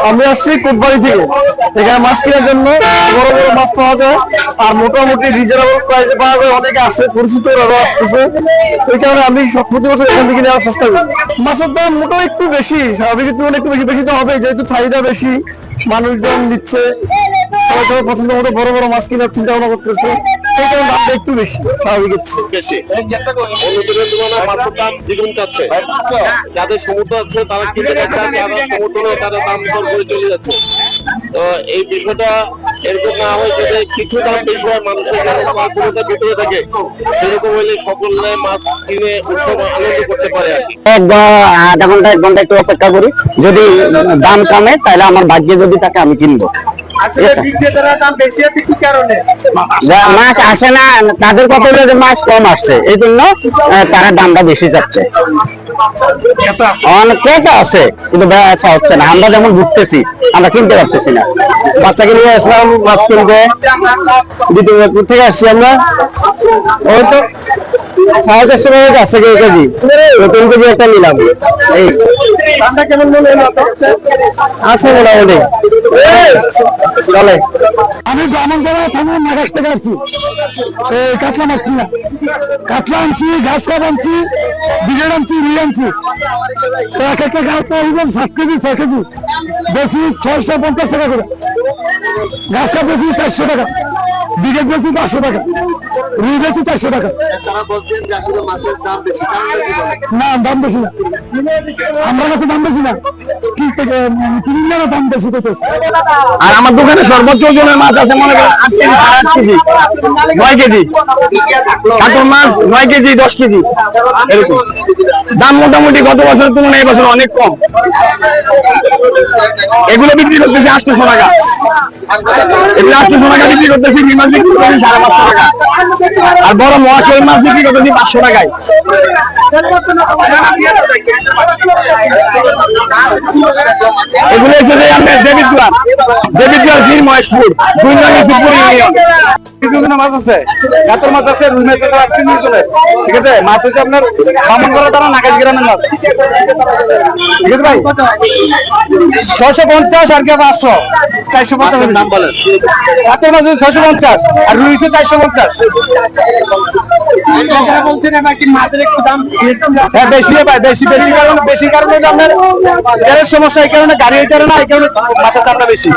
আমি আসছি কোটবাড়ি থেকে। এখানে মাছ কেনার জন্য বড় বড় মাছ পাওয়া যায় আর মোটামুটি রিজনেবল প্রাইসে পাওয়া যায়। অনেকে আসে, পরিচিত আসতেছে, এই কারণে আমি সব প্রতি বছর এখান থেকে নেওয়ার চেষ্টা করি। মাছের দাম মোটামুটি একটু বেশি, স্বাভাবিক একটু বেশি বেশি তো হবে, যেহেতু চাহিদা বেশি, মানুষজন নিচ্ছে, সবাই সবার পছন্দ মতো বড় বড় মাছ কেনার চিন্তা ভাবনা করতেছে, এই কারণে দামটা একটু বেশি, স্বাভাবিক বেশি অন্যদিনের তুলনায় মাছের দাম দ্বিগুণ চাচ্ছে। যাদের সমুদ্র আছে তারা কিনতে পারছে, যারা সমুদ্র নেই তারা দাম দর করে চলে যাচ্ছে। তো এই বিষয়টা এরকম না হয়, যদি কিছু দাম বেশি হয় মানুষের ক্ষমতা ভিতরে থাকে, সেরকম হইলে সকলে মাছ কিনে উৎসব আনন্দ করতে পারে আর কি। আধা ঘন্টা 1 ঘন্টা একটু অপেক্ষা করি, যদি দাম কমে তাহলে আমার ভাগ্যে যদি থাকে আমি কিনবো। মাছ আসে না, তাদের কথা হলো যে মাছ কম আসছে, এই জন্য তারা দামটা বেশি চাচ্ছে। অনেকে তো আছে কিন্তু বেচা হচ্ছে না। আমরা যেমন ঘুরতেছি, আমরা কিনতে পারতেছি না। বাচ্চাকে নিয়ে আসলাম মাছ কিনতে, দ্বিতীয়পুর থেকে আসছি আমরা, ওই তো 450 টাকা যাচ্ছে কেজি, 3 কেজি একটা নিলাম। এই কেমন মনে হলো আছে মোটামুটি চলে। আমি ব্রাহ্মণপাড়া থানার নাগাস থেকে আসছি, কাতলা মাছ কিনা, কাতলা আনছি, ঘাস কাপ আনছি, বিঘেট আনছি, রুই আনছি। এক একটা ঘাস 7 কেজি 6 কেজি বেশি 650 টাকা করে, ঘাস কাপ বেশি 400 টাকা, বিঘেট বেশি 500 টাকা, রুই বেশি 400 টাকা। তারা বলছেন যে আসলে মাছের দাম বেশি, না দাম বেশি না, আমার কাছে দাম বেশি না, কি থেকে কিনলে না দাম বেশি করতেছে। আর আমার দোকানে সর্বোচ্চ ওজনের মাছ আছে মনে করেন 8 কেজি 8 কেজি 9 কেজি, কাতল মাছ 9 কেজি 10 কেজি এরকম। দাম মোটামুটি গত বছরের তুলনায় এই বছর অনেক কম। এগুলো বিক্রি করতেছি 800 টাকা, এগুলো 800 টাকা বিক্রি করতেছি, মাছ বিক্রি করতেছি 550 টাকা, আর বড় মহাশয় মাছ বিক্রি করতেছি 500 টাকায়। এগুলো এসে যে আমাদের দেবিদ্বার বীর মহেশপুর 2 নং শিবপুর ইউনিয়ন। মাছ আছে, কাতল মাছ আছে, রুই মাছ আছে, 8 কেজি চলে। ঠিক আছে, মাছ হচ্ছে আপনার ব্রাহ্মণপাড়া থানা নাগাজ গ্রামের মাছ। ঠিক আছে ভাই, 650 আর কি 500 450 দাম বলেন। কাতল মাছ 650 আর রুই 450। হ্যাঁ বেশি ভাই, বেশি কারণে আপনার সমস্যা, এই কারণে গাড়ি হইতে না, এই কারণে মাছের দামটা বেশি।